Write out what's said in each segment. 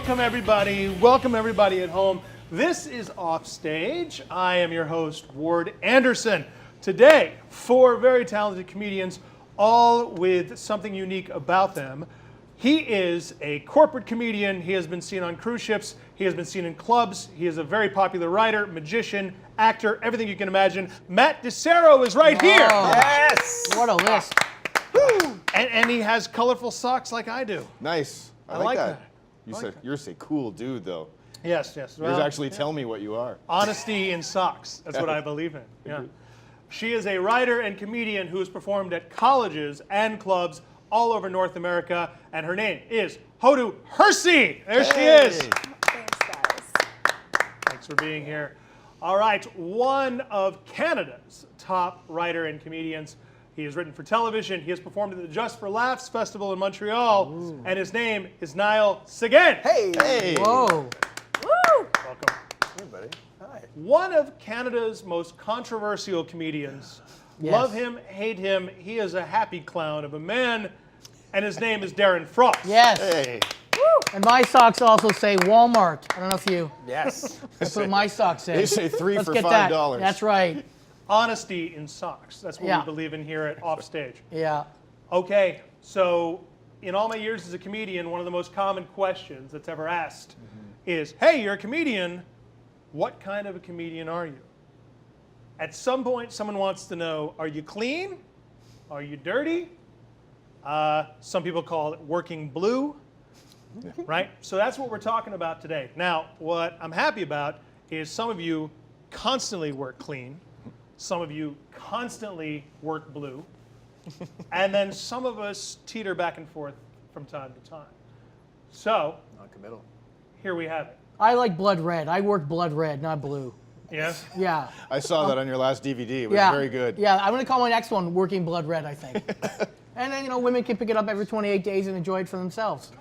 Welcome everybody at home. This is Offstage. I am your host, Ward Anderson. Today, 4 very talented comedians, all with something unique about them. He is a corporate comedian. He has been seen on cruise ships. He has been seen in clubs. He is a very popular writer, magician, actor, everything you can imagine. Matt Disero is right here. Yes! What a list. Woo! And he has colorful socks like I do. Nice. I like that. You're a cool dude, though. Yes. Yours actually tell me what you are. Honesty in socks. That's what I believe in. Yeah. She is a writer and comedian who has performed at colleges and clubs all over North America, and her name is Hoodo Hersi. There she is. Thanks, guys. Thanks for being here. All right, one of Canada's top writer and comedians. He has written for television. He has performed at the Just for Laughs Festival in Montreal, and his name is Nile Seguin. Hey! Whoa. Woo! Welcome. Hey, buddy. Hi. One of Canada's most controversial comedians. Yes. Love him, hate him. He is a happy clown of a man, and his name is Darren Frost. Yes. Hey. And my socks also say Walmart. I don't know if you. Yes. That's what my socks say. They say 3 Let's for get $5. that. That's right. Honesty in socks. That's what Yeah. we believe in here at Offstage. Yeah. Okay, so in all my years as a comedian, one of the most common questions that's ever asked is, hey, you're a comedian. What kind of a comedian are you? At some point, someone wants to know, are you clean? Are you dirty? Some people call it working blue, right? So that's what we're talking about today. Now, what I'm happy about is some of you constantly work clean. Some of you constantly work blue. And then some of us teeter back and forth from time to time. So, Non-committal. here we have it. I like blood red. I work blood red, not blue. Yes? Yeah. I saw that on your last DVD. It was Yeah. very good. Yeah, I'm going to call my next one Working Blood Red, I think. And then, women can pick it up every 28 days and enjoy it for themselves.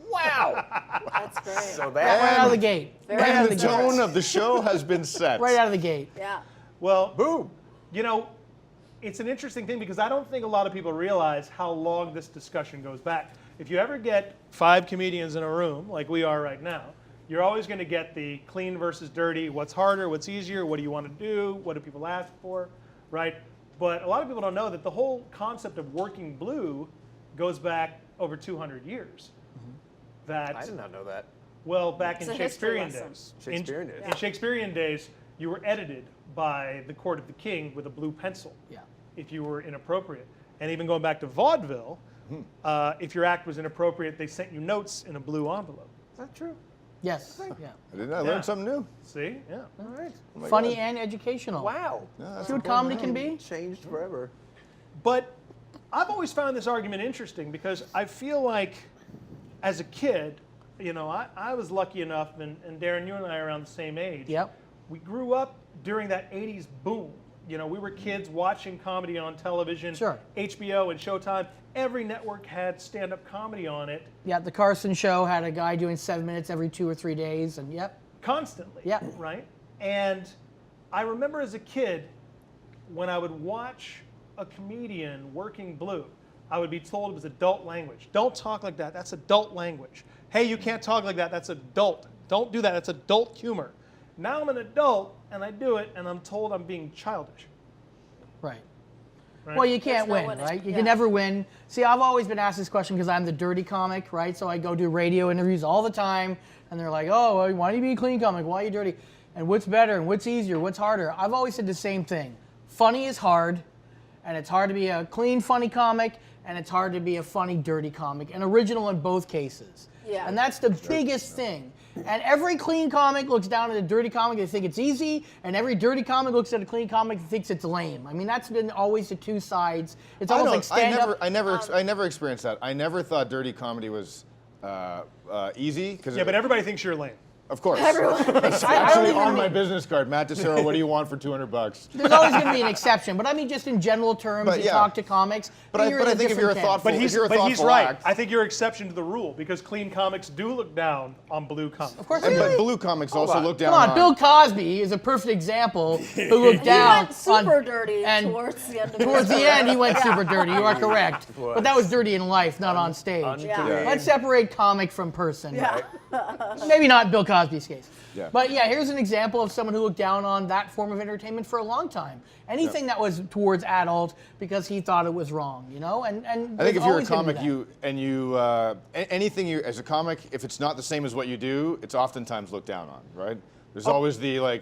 Wow! That's great. So Right out of the that gate. Very Right out of the the gate. tone of the show has been set. Right out of the gate. Yeah. Well, Boom! it's an interesting thing because I don't think a lot of people realize how long this discussion goes back. If you ever get 5 comedians in a room, like we are right now, you're always going to get the clean versus dirty, what's harder, what's easier, what do you want to do, what do people ask for, right? But a lot of people don't know that the whole concept of working blue goes back over 200 years. That, I did not know that. well, back It's in a history Shakespearean lesson. days. Shakespearean days. In Shakespearean days, you were edited by the court of the king with a blue pencil. Yeah. If you were inappropriate. And even going back to vaudeville, if your act was inappropriate, they sent you notes in a blue envelope. Is that true? Yes. Yeah. I learned something new. See? Yeah. All right. Oh my Funny God. and educational. Wow. No, that's See what comedy can be? Changed forever. But I've always found this argument interesting because I feel like as a kid, I was lucky enough, and Darren, you and I are around the same age. Yep. We grew up during that 80s boom. We were kids watching comedy on television. Sure. HBO and Showtime. Every network had stand-up comedy on it Yeah, the Carson show had a guy doing 7 minutes every 2 or 3 days, and yep. constantly. Yeah. Right? And I remember as a kid, when I would watch a comedian working blue, I would be told it was adult language. Don't talk like that. That's adult language. Hey, you can't talk like that. That's adult. Don't do that. That's adult humor. Now I'm an adult, and I do it, and I'm told I'm being childish. Right. Right? Well, you can't There's no win, winning. right? You Yeah. can never win. See, I've always been asked this question because I'm the dirty comic, right? So I go do radio interviews all the time, and they're like, oh, well, why do you be a clean comic? Why are you dirty? And what's better, and what's easier, what's harder? I've always said the same thing. Funny is hard, and it's hard to be a clean, funny comic, and it's hard to be a funny, dirty comic, and original in both cases. Yeah. And that's the biggest thing. And every clean comic looks down at a dirty comic and they think it's easy, and every dirty comic looks at a clean comic and thinks it's lame. I mean, that's been always the two sides. It's almost like stand-up. I never experienced that. I never thought dirty comedy was easy. Yeah, but everybody thinks you're lame. Of course. Everyone. It's actually on my business card. Matt Disero, what do you want for $200? There's always going to be an exception, but I mean, just in general terms, But you yeah. talk to comics. But I think if you're a thoughtful, But if you're a thoughtful he's right. act, I think you're exception to the rule because clean comics do look down on blue comics. Of course, but blue comics also look down come on, Bill Cosby is a perfect example who looked He down went super on, dirty and towards the end of towards his the end, he went super dirty. You are correct. But that was dirty in life, not on stage. Yeah. Let's separate comic from person. Yeah. Maybe not in Bill Cosby's case. Yeah. But yeah, here's an example of someone who looked down on that form of entertainment for a long time. Anything that was towards adult because he thought it was wrong, you know? And I think if you're a always gonna be comic, that. anything you as a comic, if it's not the same as what you do, it's oftentimes looked down on, right? There's always the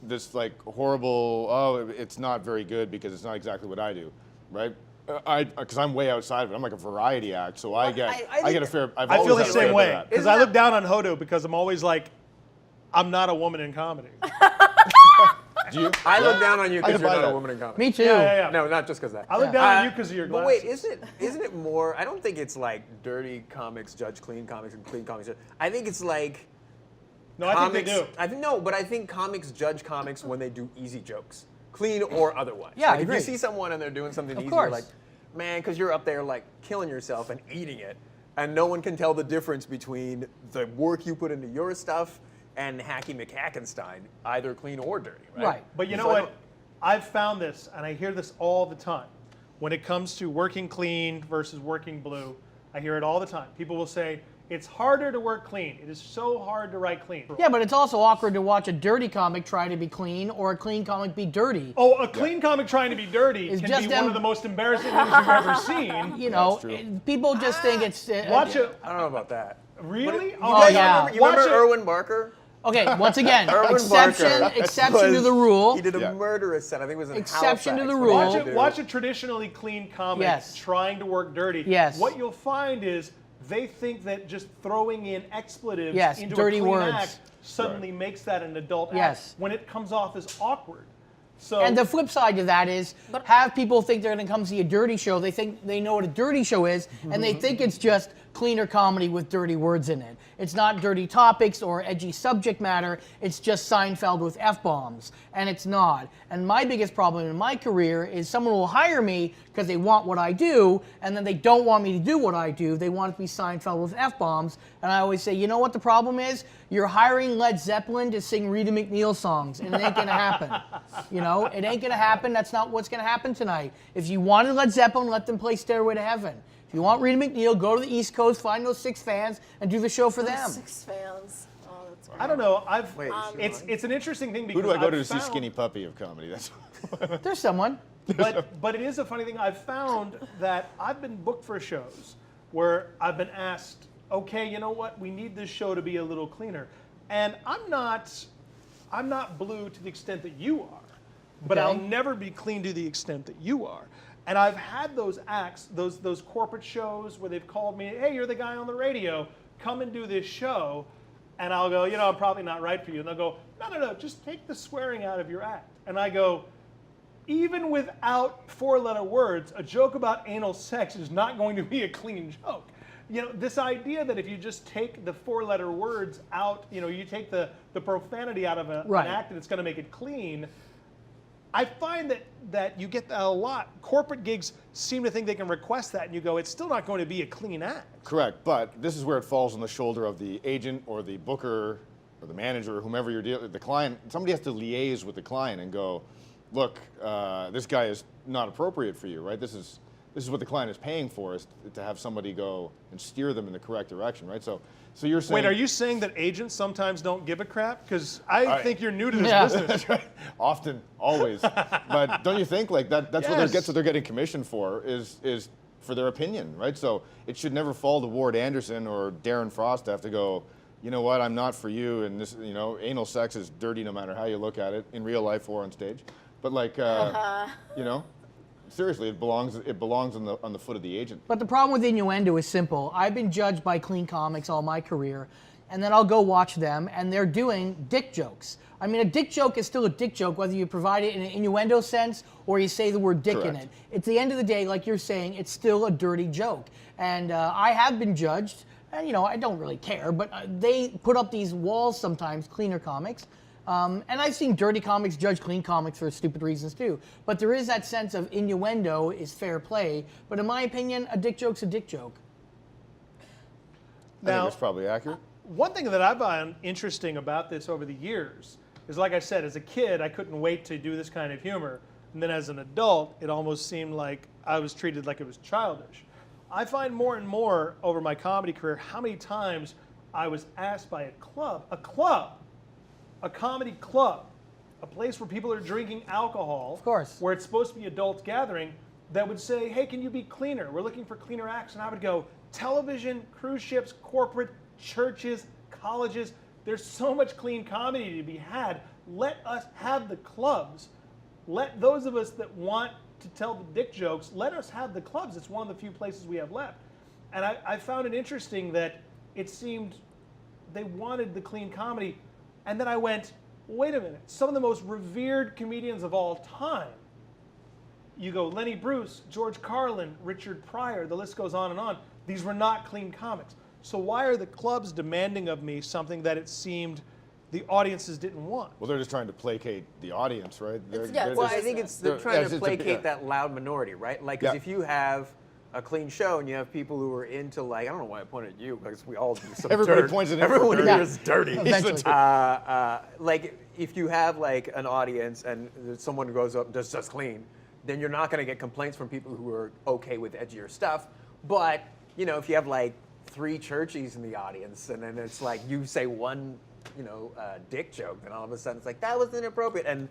this horrible, oh, it's not very good because it's not exactly what I do, right? Because I'm way outside of it. I'm like a variety act, so I get a fair. I feel the same way Because because I look down on Hoodo because I'm always like, I'm not a woman in comedy. Do you? I look down on you I because can you're buy not that. a woman in comedy. Me too. Yeah. No, not just because that. I look down on you because of your But glasses. wait, isn't it more? I don't think it's like dirty comics judge clean comics and clean comics judge. I think it's like No, I think they do. I think comics judge comics when they do easy jokes, clean or otherwise. Yeah, I like if agree. you see someone and they're doing something easy, course. you're like, man, because you're up there like killing yourself and eating it, and no one can tell the difference between the work you put into your stuff and Hacky McHackenstein, either clean or dirty, right? Right. But you know So I what? don't- I've found this, and I hear this all the time. When it comes to working clean versus working blue, I hear it all the time. People will say, it's harder to work clean. It is so hard to write clean. Yeah, but it's also awkward to watch a dirty comic try to be clean or a clean comic be dirty. Oh, a clean comic trying to be dirty It's can just be them- one of the most embarrassing things you've ever seen. You know, That's true. people just think it's... Watch it. I don't know about that. Really? You Oh, guys yeah. remember, you Watch remember it. Erwin Barker? Okay, once again, Erwin exception Barker to the rule. He did a Yeah. murderous set. I think it was in Exception to Halifax the when rule. he Watch had it. to do- Watch a traditionally clean comic Yes. trying to work dirty. Yes. What you'll find is they think that just throwing in expletives Yes, into dirty a clean words. act suddenly makes that an adult act Yes. when it comes off as awkward. So And the flip side to that is have people think they're going to come see a dirty show. They think they know what a dirty show is, and they think it's just cleaner comedy with dirty words in it. It's not dirty topics or edgy subject matter. It's just Seinfeld with F-bombs, and it's not. And my biggest problem in my career is someone will hire me because they want what I do, and then they don't want me to do what I do. They want it to be Seinfeld with F-bombs, and I always say, you know what the problem is? You're hiring Led Zeppelin to sing Rita McNeil songs, and it ain't gonna happen. You know, it ain't gonna happen. That's not what's gonna happen tonight. If you wanted Led Zeppelin, let them play Stairway to Heaven. If you want Rita McNeil, go to the East Coast, find those 6 fans, and do the show for them. 6 fans. Oh, that's great. I don't know. Wait, It's an interesting thing because Who do I go to I've see found- Skinny Puppy of comedy? That's There's someone. but it is a funny thing. I've found that I've been booked for shows where I've been asked, okay, you know what? We need this show to be a little cleaner, and I'm not blue to the extent that you are, but Okay. I'll never be clean to the extent that you are. And I've had those acts, those corporate shows where they've called me, hey, you're the guy on the radio, come and do this show. And I'll go, you know, I'm probably not right for you. And they'll go, no, just take the swearing out of your act. And I go, even without 4-letter words, a joke about anal sex is not going to be a clean joke. You know, this idea that if you just take the 4-letter words out, you know, you take the profanity out of an Right. act and it's going to make it clean. I find that you get that a lot. Corporate gigs seem to think they can request that, and you go, it's still not going to be a clean act. correct. But this is where it falls on the shoulder of the agent or the booker or the manager or whomever you're dealing with, the client. Somebody has to liaise with the client and go, look, this guy is not appropriate for you, right? This is what the client is paying for, is to have somebody go and steer them in the correct direction, right? So you're saying... Wait, are you saying that agents sometimes don't give a crap? Because I think you're new to this Yeah. business. That's right. Often, always. But don't you think like that's Yes. what they're getting commissioned for is for their opinion, right? So it should never fall to Ward Anderson or Darren Frost to have to go, you know what, I'm not for you, and this, you know, anal sex is dirty no matter how you look at it, in real life or on stage. But like, you know, seriously, it belongs on the foot of the agent. But the problem with innuendo is simple. I've been judged by clean comics all my career, and then I'll go watch them, and they're doing dick jokes. I mean, a dick joke is still a dick joke, whether you provide it in an innuendo sense or you say the word dick in Correct. it. At the end of the day, like you're saying, it's still a dirty joke. And I have been judged, and I don't really care, but they put up these walls sometimes, cleaner comics. And I've seen dirty comics judge clean comics for stupid reasons too. But there is that sense of innuendo is fair play. But in my opinion, a dick joke's a dick joke. I think Now, it's probably accurate. one thing that I've found interesting about this over the years is, like I said, as a kid, I couldn't wait to do this kind of humor. And then as an adult, it almost seemed like I was treated like it was childish. I find more and more over my comedy career how many times I was asked by a comedy club, a place where people are drinking alcohol, Of course. where it's supposed to be adult gathering, that would say, hey, can you be cleaner? We're looking for cleaner acts. And I would go, television, cruise ships, corporate, churches, colleges, there's so much clean comedy to be had. Let us have the clubs. Let those of us that want to tell the dick jokes, let us have the clubs. It's one of the few places we have left. And I found it interesting that it seemed they wanted the clean comedy. And then I went, wait a minute, some of the most revered comedians of all time, you go Lenny Bruce, George Carlin, Richard Pryor, the list goes on and on. These were not clean comics. So why are the clubs demanding of me something that it seemed the audiences didn't want? Well, they're just trying to placate the audience, right? Well, Well, I think they're trying Yes, to it's placate that loud minority, right? Like, 'cause Yeah. if you have a clean show and you have people who are into, like, I don't know why I pointed at you, because we all do some Everybody dirt. points at him. Everyone Yeah. here is dirty. Eventually. Like, if you have like an audience and someone goes up and does just clean, then you're not going to get complaints from people who are okay with edgier stuff. But if you have like 3 churchies in the audience and then it's like you say one, dick joke, then all of a sudden it's like that was inappropriate, and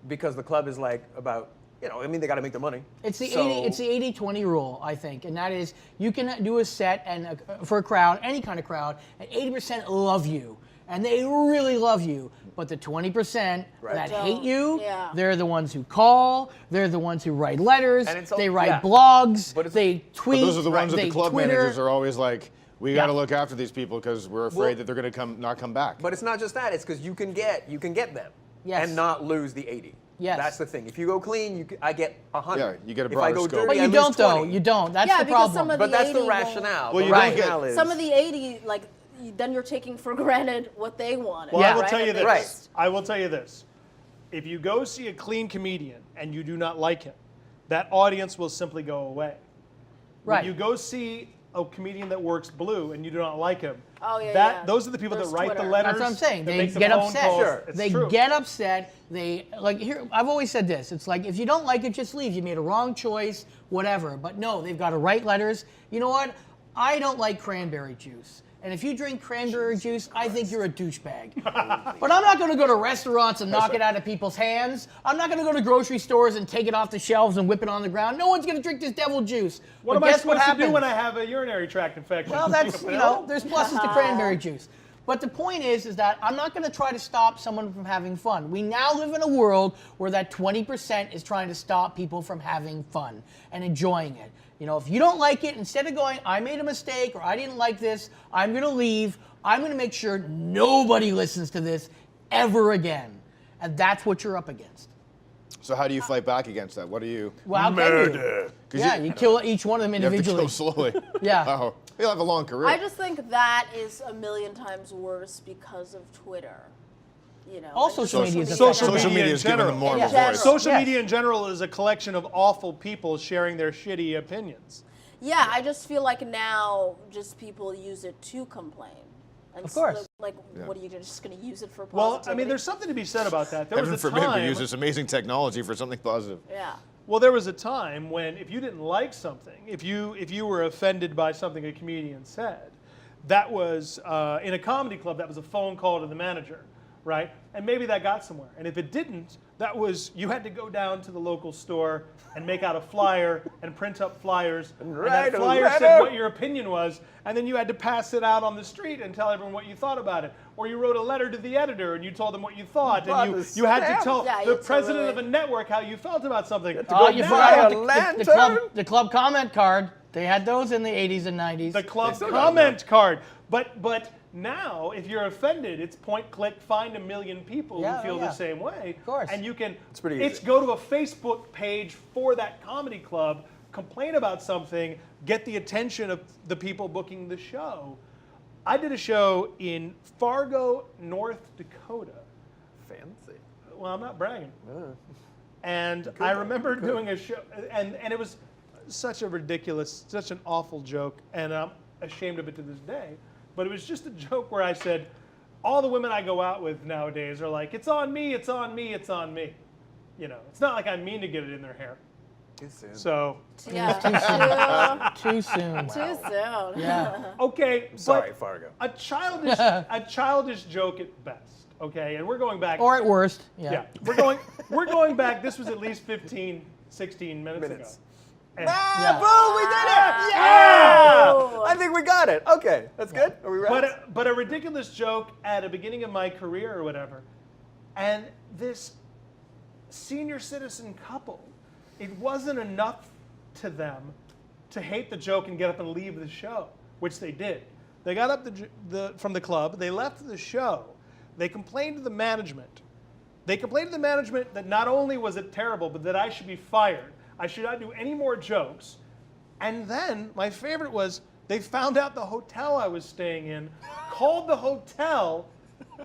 because the club is like about. They got to make their money. It's the 80-20 rule, I think, and that is you can do a set and for a crowd, any kind of crowd, and 80% love you, and they really love you. But the 20% that hate you, they're the ones who call, they're the ones who write letters, they write blogs, they tweet. But those are the ones that they the club Twitter. managers are always like, we got to look after these people because we're afraid that they're going to not come back. But it's not just that; it's because you can get them, Yes. and not lose the 80. Yes. That's the thing. If you go clean, I get 100. Yeah, you get a If I broader go scope. dirty, But I you lose don't, 20. though. You don't. That's the because problem. some of But that's the 80 rationale. Well, The you don't rationale get- is Some of the 80, like, then you're taking for granted what they wanted. Well, I will right? tell you And this. they Right. just- I will tell you this. If you go see a clean comedian and you do not like him, that audience will simply go away. Right. When you go see a comedian that works blue and you do not like him, Oh, yeah. those are the people There's that write Twitter. the letters. That's what I'm saying. that They make the get phone upset. calls. Sure. It's They true. get upset. They here. I've always said this. It's like if you don't like it, just leave. You made a wrong choice, whatever. But no, they've got to write letters. You know what? I don't like cranberry juice. And if you drink cranberry juice, I think you're a douchebag. But I'm not going to go to restaurants and knock it out of people's hands. I'm not going to go to grocery stores and take it off the shelves and whip it on the ground. No one's going to drink this devil juice. What But am I guess supposed to do happens? when I have a urinary tract infection? Well, that's, there's pluses to cranberry juice. But the point is that I'm not going to try to stop someone from having fun. We now live in a world where that 20% is trying to stop people from having fun and enjoying it. If you don't like it, instead of going, I made a mistake or I didn't like this, I'm going to leave. I'm going to make sure nobody listens to this ever again. And that's what you're up against. So how do you fight back against that? What do you? Well, how can you? 'Cause Yeah, you kill each one of them You have to individually. kill slowly. Yeah. Oh, you'll have a long career. I just think that is a million times worse because of Twitter. All and social just media is Social Social media media in is giving general. them more In of a general. voice. Social Yes. media in general is a collection of awful people sharing their shitty opinions. Yeah, I just feel like now just people use it to complain. And Of course. So, like, what are you just going to use it for Well, positivity? I mean, there's something to be said about that. There Heaven was a forbid we time. use this amazing technology for something positive. Yeah. Well, there was a time when if you didn't like something, if you were offended by something a comedian said, that was in a comedy club. That was a phone call to the manager, right? And maybe that got somewhere. And if it didn't, that was you had to go down to the local store and make out a flyer and print up flyers. And Write that a flyer said letter. what your opinion was, and then you had to pass it out on the street and tell everyone what you thought about it. Or you wrote a letter to the editor and you told them what you thought, and you had to tell Yeah, the it's a president really- of a network how you felt about something. Oh, you Now- forgot a about the lantern? the club comment card. They had those in the 80s and 90s. The club still got comment card. But now, if you're offended, it's point, click, find a million people Yeah, who feel yeah. the same way. Of course. And you can. It's pretty easy. Go to a Facebook page for that comedy club, complain about something, get the attention of the people booking the show. I did a show in Fargo, North Dakota. Fancy. Well, I'm not bragging. And I remember doing a show, and it was such a ridiculous, such an awful joke, and I'm ashamed of it to this day. But it was just a joke where I said, all the women I go out with nowadays are like, it's on me, it's on me, it's on me. You know, it's not like I mean to get it in their hair. Too soon. So, Yeah. Too soon. Too soon. Yeah. okay, Sorry, but Fargo. a childish joke at best. Okay, and we're going back. Or at worst. Yeah, we're going back. This was at least 15, 16 minutes ago. And Yeah. Boom, we did it! Wow. I think we got it. Okay, that's good. Are we ready? but a ridiculous joke at the beginning of my career or whatever, and this senior citizen couple, it wasn't enough to them to hate the joke and get up and leave the show, which they did. They got up from the club. They left the show. They complained to the management. They complained to the management that not only was it terrible, but that I should be fired. I should not do any more jokes. And then my favorite was they found out the hotel I was staying in, called the hotel,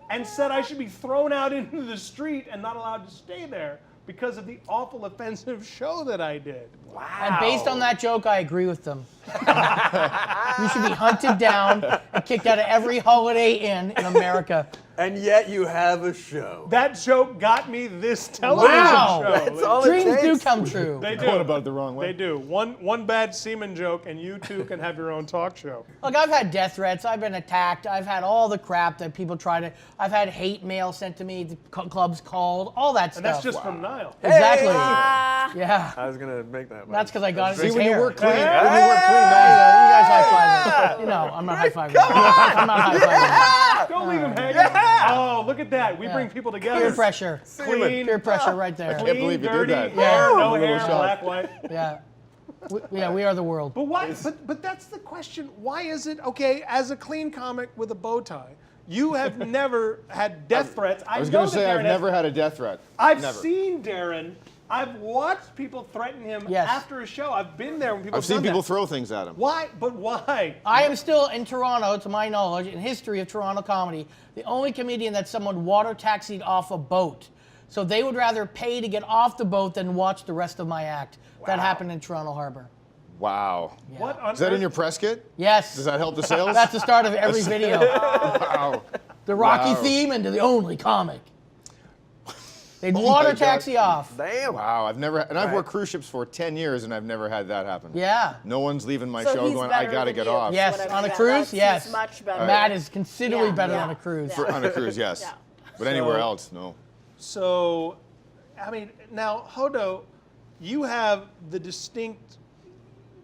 and said I should be thrown out into the street and not allowed to stay there because of the awful offensive show that I did. Wow. And based on that joke, I agree with them. You should be hunted down and kicked out of every Holiday Inn in America. And yet you have a show. That joke got me this television Wow. show. That's all it Dreams do takes. come true. They do. Going about it the wrong way. They do. One bad semen joke, and you two can have your own talk show. Look, I've had death threats. I've been attacked. I've had all the crap that people try to. I've had hate mail sent to me. The clubs called. All that stuff. And that's just from Nile. Exactly. Hey! Yeah. I was gonna make that. That's because I got it in See, his when you hair. work clean, Hey! when you work clean, You guys high five. You know, I'm not high fiving. I'm not high fiving. Don't leave him hanging. Yeah! Oh, look at that. We bring people together. Peer pressure. Clean, Peer pressure right there. can't believe you did dirty, that. hair, Yeah. no I'm a little hair, shocked. black, white. Yeah. We are the world. But why? But that's the question. Why is it okay? As a clean comic with a bow tie, you have never had death threats. I was going to say I've never had a death threat. I've never. seen Darren. I've watched people threaten him Yes. after a show. I've been there when people. I've have seen done people that. throw things at him. Why? But why? I am still in Toronto, to my knowledge, in history of Toronto comedy, the only comedian that someone water taxied off a boat. So they would rather pay to get off the boat than watch the rest of my act. That happened in Toronto Harbor. Wow. What on Is that earth? in your press kit? Yes. Does that help the sales? That's the start of every video. Wow. The Rocky Wow. theme and the only comic. They'd Oh water my God. taxi off. Damn. Wow. I've never, and I've Right. worked cruise ships for 10 years, and I've never had that happen. Yeah. No one's leaving my So show he's going, I better got to than get you. off. Yes, Whatever on a that- cruise, that's- yes. he's much better. Matt is considerably Yeah, better yeah. on a cruise. For, on a cruise, yes. Yeah. But anywhere So- else, no. So, I mean, now Hoodo, you have the distinct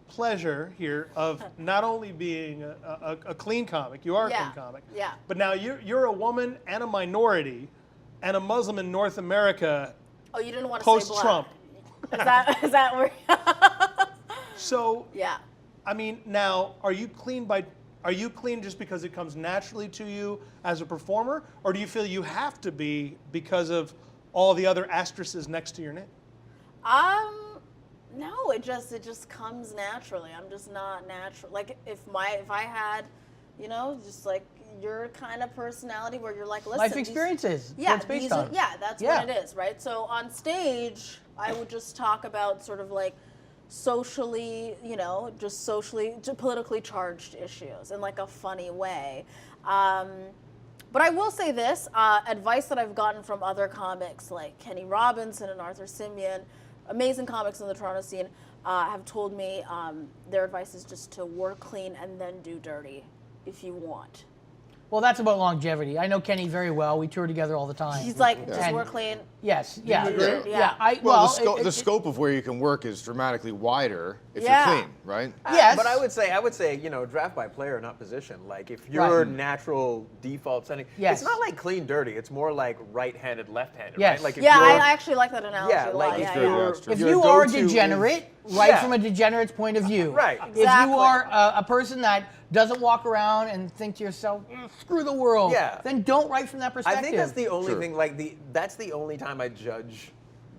pleasure here of not only being a clean comic, you are a Yeah, clean comic, yeah. but now you're a woman and a minority and a Muslim in North America Oh, you didn't want to say black. post-Trump. Is that where? So, Yeah. I mean, now, are you clean just because it comes naturally to you as a performer, or do you feel you have to be because of all the other asterisks next to your name? No, it just comes naturally. I'm just not natural. Like if I had, just like your kind of personality where you're like, listen, Life these- experiences. Yeah, That's based these on. are, yeah, that's Yeah. what it is, right? So on stage, I would just talk about sort of like socially, politically charged issues in like a funny way. But I will say this, advice that I've gotten from other comics like Kenny Robinson and Arthur Simeon, amazing comics in the Toronto scene, have told me their advice is just to work clean and then do dirty if you want. Well, that's about longevity. I know Kenny very well. We tour together all the time. He's like, just And- work clean. Yes. Yeah. you agree? Yeah. Well, the scope of where you can work is dramatically wider if Yeah. you're clean, right? Yes. But I would say, draft by player, not position. Like if your Right. natural default setting, Yes. it's not like clean dirty. It's more like right-handed, left-handed. Yes. Right? Like if Yeah, you're- I actually like that analogy Yeah, a like lot. if Yeah, you're- yeah. Yeah, it's true. If your you are a go-to is- degenerate, Yeah. from a degenerate's point of view. Right. If Exactly. you are a person that doesn't walk around and think to yourself, screw the world, Yeah. then don't write from that I perspective. think that's the only Sure. thing. That's the only time I judge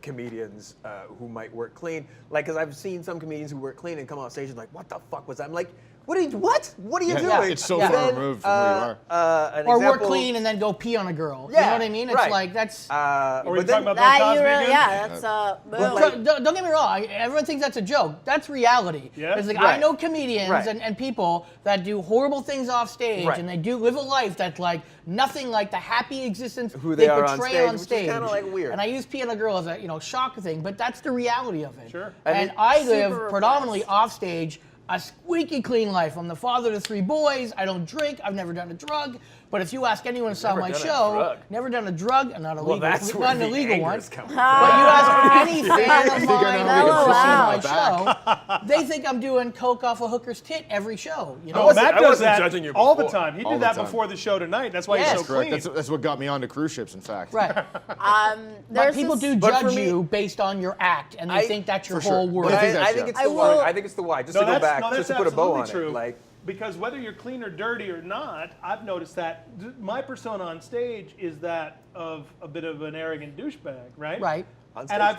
comedians who might work clean. Like, because I've seen some comedians who work clean and come on stage and like, what the fuck was that? I'm like, What are you Yeah, doing? it's so Yeah. far Then, removed from who you are. An Or work example- clean and then go pee on a girl. You Yeah, know what I mean? It's right. like that's. Are we but talking then- about Bill That Cosby you really, again? yeah, that's boom. Don't get me wrong. Everyone thinks that's a joke. That's reality. Yeah? It's like Right. I know comedians Right. and people that do horrible things off stage, Right. and they do live a life that's like nothing like the happy existence Who they are on portray stage, on which is stage. kinda, like, weird. And I use pee on a girl as a shock thing, but that's the reality of it. Sure. And And I super live predominantly repressed. off stage. A squeaky clean life. I'm the father to 3 boys. I don't drink. I've never done a drug. But if you ask anyone who saw never my done a show, drug. never done a drug, and not a Well, legal, that's not where an the illegal one. anger's coming But you ask any fan of think I mine know who's we can on fix my this show, they think I'm doing coke off a hooker's tit every show. You know, Oh, wasn't- Matt I does wasn't that judging you all the before. time. He All did the that time. before the show tonight. That's why Yes. he's so Correct. clean. That's what got me onto cruise ships, in fact. right? But There's people this- do But for judge me- you based on your act, and they I- think that's your for sure. whole But world. I think I that's- think it's I the why. will- I think it's the why. Just to go back, just to put a bow on true. it. Like, because whether you're clean or dirty or not, I've noticed that my persona on stage is that of a bit of an arrogant douchebag, right? Right. on stage. And I've,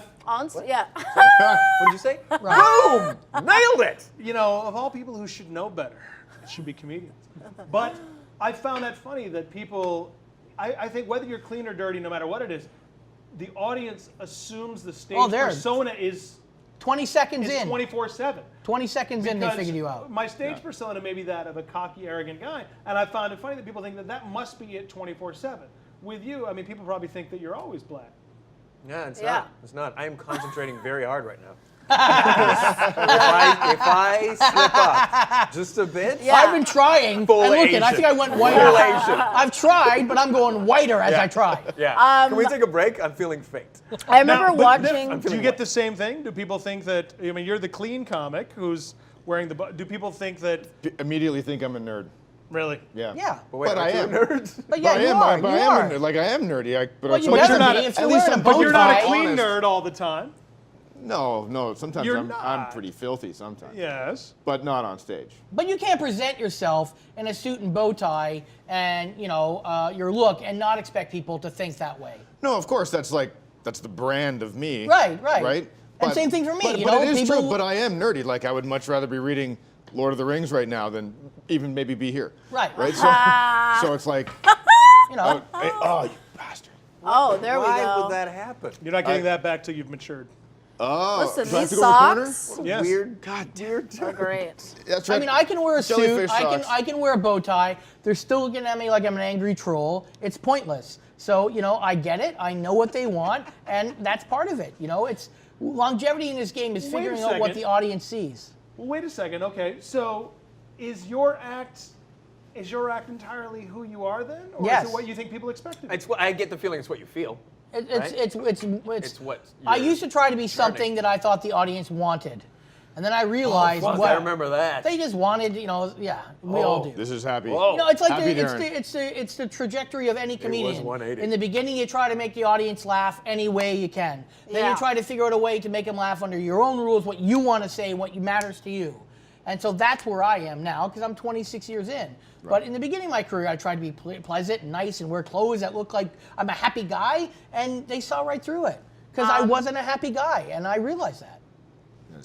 yeah. What did you say? Right. Boom! Nailed it. of all people who should know better, it should be comedians. But I found that funny that people, I think whether you're clean or dirty, no matter what it is, the audience assumes the stage they're- persona is 20 seconds in. 24/7. 20 seconds in, they Because figured you out. My stage persona may be that of a cocky, arrogant guy, and I found it funny that people think that that must be it 24/7. With you, I mean, people probably think that you're always black. Yeah, it's Yeah. not. It's not. I am concentrating very hard right now. if I slip up just a bit, Yeah. I've been trying, Full and look Asian. I think I went whiter. Full Asian. I've tried, but I'm going whiter as I try. Yeah. Can we take a break? I'm feeling faint. I remember Now, but watching. Do you feeling get what? the same thing? Do people think that? I mean, you're the clean comic who's wearing the. Do people think that? Immediately think I'm a nerd. Really? Yeah. Yeah. But wait, But aren't I you am. a nerd? But yeah, But you I am. are. But You I am are. a nerd. Like I am nerdy. But Well, you but better you're not. be if At you're least wearing a I'm. bow But you're not a tie. clean honest. nerd all the time. No. Sometimes You're I'm not. pretty filthy. Sometimes. Yes. But not on stage. But you can't present yourself in a suit and bow tie and your look and not expect people to think that way. No, of course that's the brand of me. Right. Right. And same thing for me. But it is people, true. But I am nerdy. Like I would much rather be reading Lord of the Rings right now than even maybe be here. Right. Right. So it's like, you know, oh, you bastard. Oh, there we Why go. would that happen? You're not getting that back till you've matured. Oh, Listen, do I have these to go in the corner? socks Yes. Weird. God damn. Weird. are great. That's I right. mean, I can wear a suit. Jellyfish socks. I can wear a bow tie. They're still looking at me like I'm an angry troll. It's pointless. So I get it. I know what they want, and that's part of it. It's longevity in this game is Wait a figuring out what second. the audience sees. Well, wait a second. Okay, so is your act entirely who you are then, or Yes. is it what you think people expect of you? It's what I get the feeling it's what you feel. It's what I you're used to try to be something that I thought the audience wanted, and then I realized Fuck, what I remember that. they just wanted. We all do. This is happy. Whoa. It's like Happy it's Darren. it's the trajectory of any comedian. 180. In the beginning, you try to make the audience laugh any way you can. Then Yeah. you try to figure out a way to make them laugh under your own rules, what you want to say, what matters to you. And so that's where I am now because I'm 26 years in. But in the beginning of my career, I tried to be pleasant and nice and wear clothes that look like I'm a happy guy, and they saw right through it because I wasn't a happy guy, and I realized that.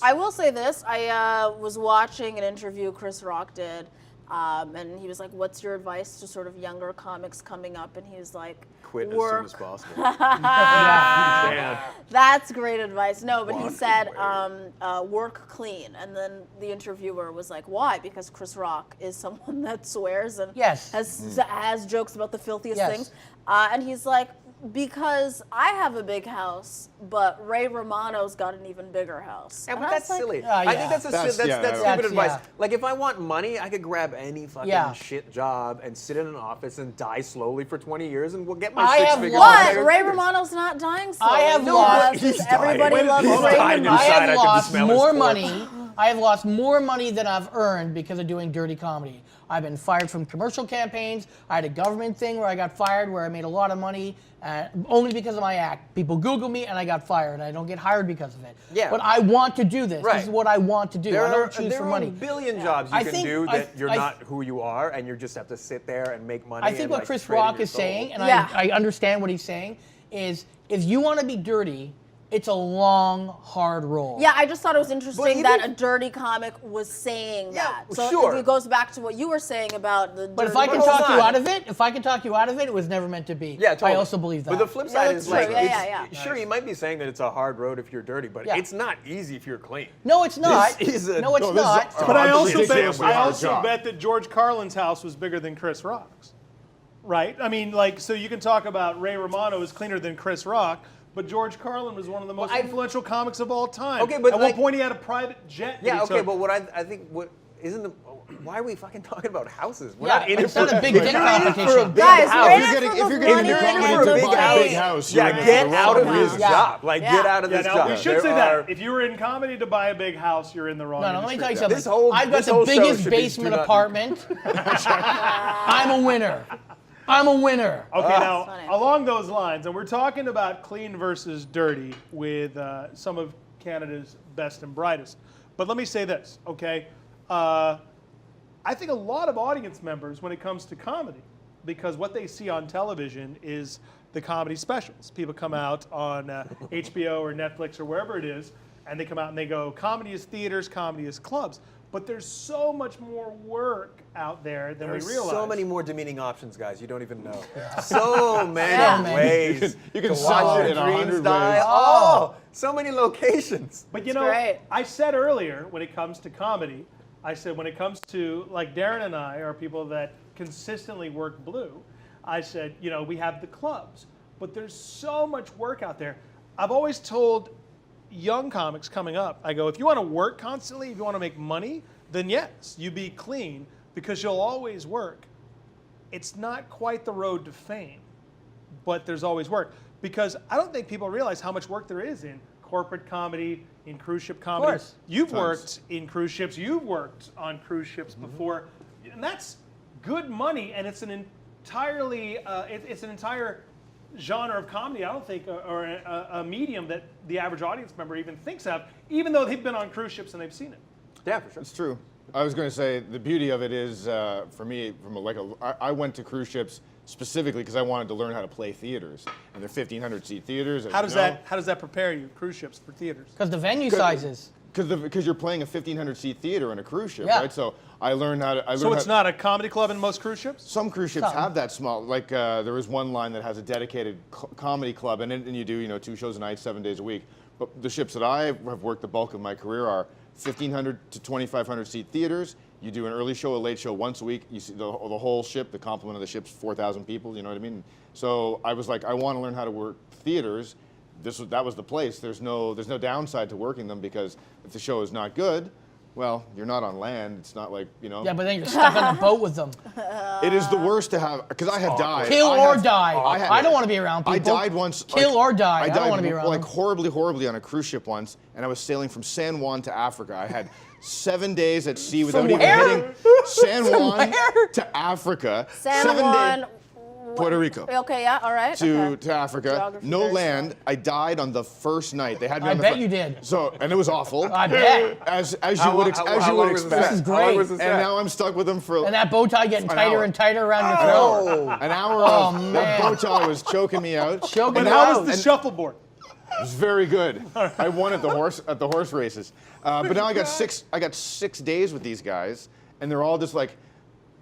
I will say this. I was watching an interview Chris Rock did, and he was like, what's your advice to sort of younger comics coming up? And he was like, Quit as soon work. as possible. Man. That's great advice. No, but he Walk said away. work clean. And then the interviewer was like, why? Because Chris Rock is someone that swears and Yes. has jokes about the filthiest Yes. things. And he's like, because I have a big house, but Ray Romano's got an even bigger house. Yeah, And but I was that's like, silly. yeah. I think that's That's- stupid that's- advice. yeah. Like if I want money, I could grab any fucking Yeah. shit job and sit in an office and die slowly for 20 years and we'll get my I six have figures. lost- What? Ray Romano's not dying slowly. I have No, lost- because He's dying. everybody Wait, loves he's Ray dying Romano. I inside. I have can lost smell his more corpse. money. I have lost more money than I've earned because of doing dirty comedy. I've been fired from commercial campaigns. I had a government thing where I got fired where I made a lot of money only because of my act. People Google me and I got fired. I don't get hired because of it. Yeah. But I want to do this. Right. This is what I want to do. I don't choose there for are money. a billion jobs you I can think- do I- that you're I- not who you are and you just have to sit there and make money. I think and, what like, Chris trade in Rock your is soul. saying, and Yeah. I understand what he's saying, is if you want to be dirty, It's a long, hard role. Yeah, I just thought it was interesting that a even- dirty comic was saying that. So sure. it goes back to what you were saying about the. But if dirty I can But hold talk you on. out of it, it was never meant to be. Yeah, totally. I also believe that. But the flip Yeah, side that's is like, true. Yeah, it's- yeah. sure, you might be saying that it's a hard road if you're dirty, but Yeah. it's not easy if you're clean. No, it's not. This is a- no, it's no, this is not. a- But I also ridiculously hard job. bet that George Carlin's house was bigger than Chris Rock's, right? I mean, like, so you can talk about Ray Romano is cleaner than Chris Rock, but George Carlin was one of the most influential comics of all time. Okay, but at like- one point he had a private jet. that Yeah, he okay, took. but what I think what isn't the why are we fucking talking about houses? We're Yeah, not in it it's not for a big if dick you're in it for a competition. big Guys, house. we're in If it you're getting- for if you're the getting money into and comedy for to the buy a fame. big house, you're Yeah, in it for get the out wrong of this reason. Yeah. job. Like, Yeah. get out of Yeah, this now, job. we should There say are- that. If you were in comedy to buy a big house, you're in the wrong No, let me industry. tell you something. This whole- I've got this the whole show biggest should be basement do not- apartment. I'm a winner. I'm a winner. Okay, now Funny. along those lines, and we're talking about clean versus dirty with some of Canada's best and brightest. But let me say this, okay? I think a lot of audience members, when it comes to comedy, because what they see on television is the comedy specials. People come out on HBO or Netflix or wherever it is, and they come out and they go, comedy is theaters, comedy is clubs. But there's so much more work out there than There's we realize. so many more demeaning options, guys. You don't even know. So many Yeah. ways. You can to sell watch it your in 100 dreams die. ways. Oh, so many locations. But you That's know, great. I said earlier when it comes to comedy, I said when it comes to, like Darren and I are people that consistently work blue. I said, you know, we have the clubs, but there's so much work out there. I've always told young comics coming up, I go, if you want to work constantly, if you want to make money, then yes, you be clean because you'll always work. It's not quite the road to fame, but there's always work. Because I don't think people realize how much work there is in corporate comedy, in cruise ship comedy. course. You've Tons. worked in cruise ships, you've worked on cruise ships before, and that's good money, and it's an entirely, it's an entire genre of comedy, I don't think, or a medium that the average audience member even thinks of, even though they've been on cruise ships and they've seen it. Yeah, for sure. It's true. I was going to say the beauty of it is, for me, I went to cruise ships specifically because I wanted to learn how to play theaters, and they're 1,500 seat theaters. How does that prepare you, cruise ships for theaters? Because the venue sizes. Because you're playing a 1,500 seat theater on a cruise ship, Yeah. right? So I learned how to. So it's not a comedy club in most cruise ships? Some cruise ships Some. have that small. Like there is one line that has a dedicated comedy club, and you do 2 shows a night, 7 days a week. But the ships that I have worked the bulk of my career are 1,500 to 2,500 seat theaters. You do an early show, a late show once a week. You see the whole ship. The complement of the ship's 4,000 people. You know what I mean? So I was like, I want to learn how to work theaters. That was the place. There's no downside to working them because if the show is not good, well, you're not on land. It's not like Yeah, but then you're stuck on a boat with them. It is the worst to have because I have died. Kill I or have- die. had- I don't want to be around people. I died once. Kill or die. I died don't want to be around like them. horribly on a cruise ship once, and I was sailing from San Juan to Africa. I had 7 days at sea without even where? hitting San Juan where? to Africa. San 7 Juan. days. Puerto Rico. Okay, yeah, all right. To okay. Africa, Geography no very land. I died on the first night. They had me I on the bet fir- you did. So, and it was awful. I bet. As How you would long- as how you would long was expect. this? This is How long great. was this And at? now I'm stuck with them for And that bow tie getting An tighter hour. and tighter around your throat. Oh, an hour Oh, of man. that bow tie was choking me out. Choking But you how out. was the shuffleboard? It was very good. I won at the horse races. But now I got 6 days with these guys, and they're all just like,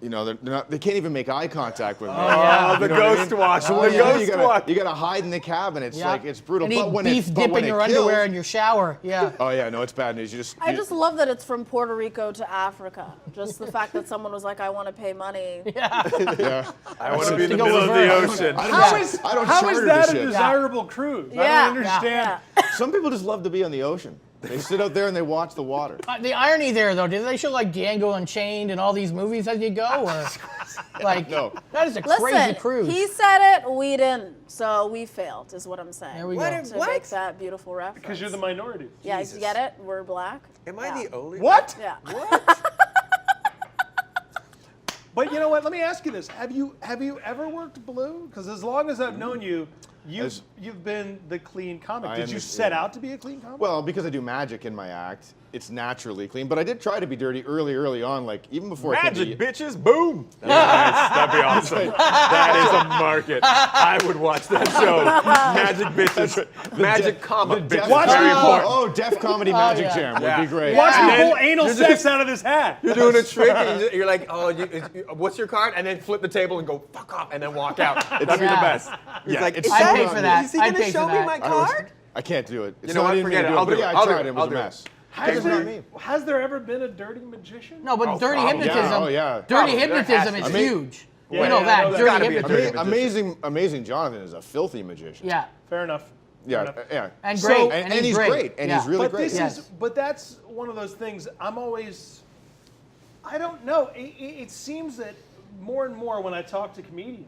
they can't even make eye contact with me. yeah. The You know what I ghost mean? watch. So The you ghost watch. gotta hide in the cabin. It's Yeah. like it's brutal. And eat But when beef it, dip but when in it your kills, underwear in your shower. Yeah. Oh yeah, no, it's bad news. I just love that it's from Puerto Rico to Africa. Just the fact that someone was like, I want to pay money. yeah. I want to be in To the go middle of the reverse. ocean. How is I don't how is charter that the a ship. desirable cruise? Yeah, I don't understand. yeah. Some people just love to be on the ocean. They sit out there and they watch the water. The irony there, though, did they show like Django Unchained and all these movies as you go, or like No. that is a crazy Listen, cruise? he said it, we didn't. So we failed, is what I'm saying. There we What go. if- To make that beautiful reference. Because you're the minority. Yeah, Jesus. you get it? We're black. Am I Yeah. the only What? Yeah. But you know what? Let me ask you this: Have you ever worked blue? Because as long as I've known you, You've been the clean comic. I Did you understand. set out to be a clean comic? Well, because I do magic in my act, it's naturally clean. But I did try to be dirty early on, like even before I Magic could be, bitches, boom! That'd be awesome. That is a market. I would watch that show. Magic bitches, magic comma bitches. Very important. Oh, Def Comedy Magic yeah. Jam would Yeah. be great. Watch And me then pull anal sex out of this hat. You're doing a trick, and you're like, oh, what's your card? And then flip the table and go, fuck off, and then walk out. That'd be the Yeah. best. He's Yeah, like, it's is I'd so pay wrong. for that. Is he I'd gonna pay show for me that. my I was- card? I can't do it. It's You know not what? in me Forget to it. do I'll but do it. yeah, I'll I do tried. it. It was I'll a do it. mess. Has there ever been a dirty magician? No, but dirty probably. hypnotism. Yeah, oh, yeah. Dirty Probably. There hypnotism has is to be. huge. Yeah, You know yeah, that. no, there's Dirty gotta be a dirty hypnotism. Amazing Jonathan is a filthy magician. Yeah. Fair enough. Fair Yeah, enough. yeah. And So- great. And he's great. And he's really But great. this Yes. is, but that's one of those things. I'm always, I don't know. It seems that more and more when I talk to comedians,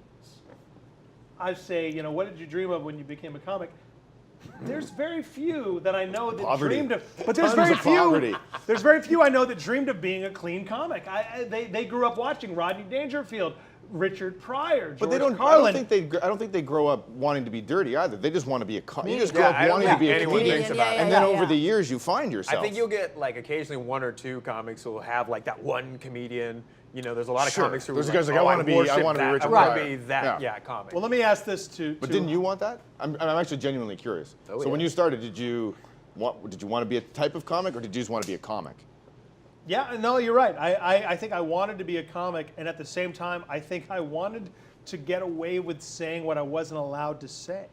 I say, you know, what did you dream of when you became a comic? There's very few that I know that Poverty. dreamed of. But there's Tons very of few. poverty. There's very few I know that dreamed of being a clean comic. They grew up watching Rodney Dangerfield, Richard Pryor, George But they don't. Carlin. I don't think they grow up wanting to be dirty either. They just want to be a. You just grow Yeah, up I don't wanting to think be a anyone comedian, thinks about it. and then over the years you find yourself. I think you'll get like occasionally one or two comics who will have like that one comedian. You know, there's a lot of Sure. comics who There's are guys like, oh, I wanna be worship Richard that. I Pryor. want to be that, Yeah. comic. Well, let me ask this to. But didn't you want that? I'm actually genuinely curious. Oh, so yeah. when you started, did you want to be a type of comic, or did you just want to be a comic? Yeah, no, you're right. I think I wanted to be a comic, and at the same time, I think I wanted to get away with saying what I wasn't allowed to say.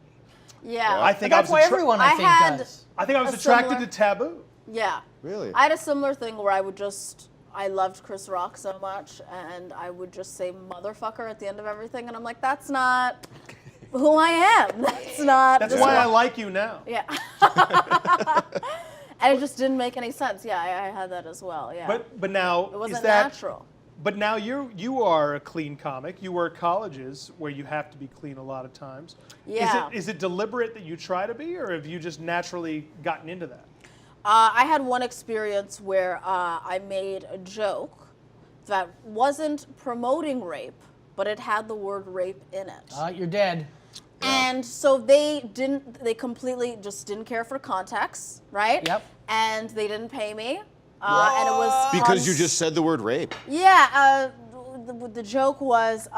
Yeah. I But think that's I why was everyone, I I think, had- does. I think I was a attracted similar- to taboo. Yeah. Really? I had a similar thing where I loved Chris Rock so much, and I would just say motherfucker at the end of everything, and I'm like, that's not who I am. That's not. That's this why is- I like you now. Yeah. And it just didn't make any sense. Yeah, I had that as well. Yeah. But now it wasn't is that? natural. But now you are a clean comic. You work colleges where you have to be clean a lot of times. Yeah. Is it deliberate that you try to be, or have you just naturally gotten into that? I had one experience where I made a joke that wasn't promoting rape, but it had the word rape in it. You're dead. And so they completely just didn't care for context, right? Yep. And they didn't pay me. And it was Because you just said the word rape. Yeah, the joke was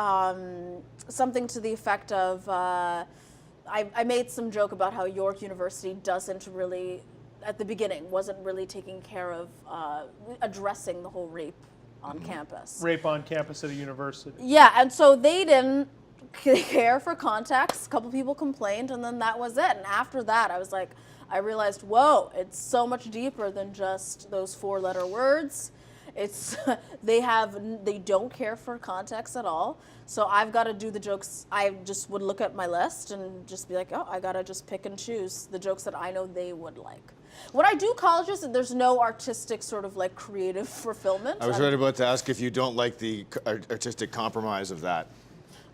something to the effect of I made some joke about how York University doesn't really, at the beginning, wasn't really taking care of addressing the whole rape on campus. Rape on campus at a university. Yeah, and so they didn't care for context. A couple people complained, and then that was it. And after that, I realized, whoa, it's so much deeper than just those four-letter words. It's they don't care for context at all. So I've got to do the jokes. I just would look at my list and just be like, oh, I got to just pick and choose the jokes that I know they would like. When I do colleges, there's no artistic sort of like creative fulfillment. I was right about to ask if you don't like the artistic compromise of that.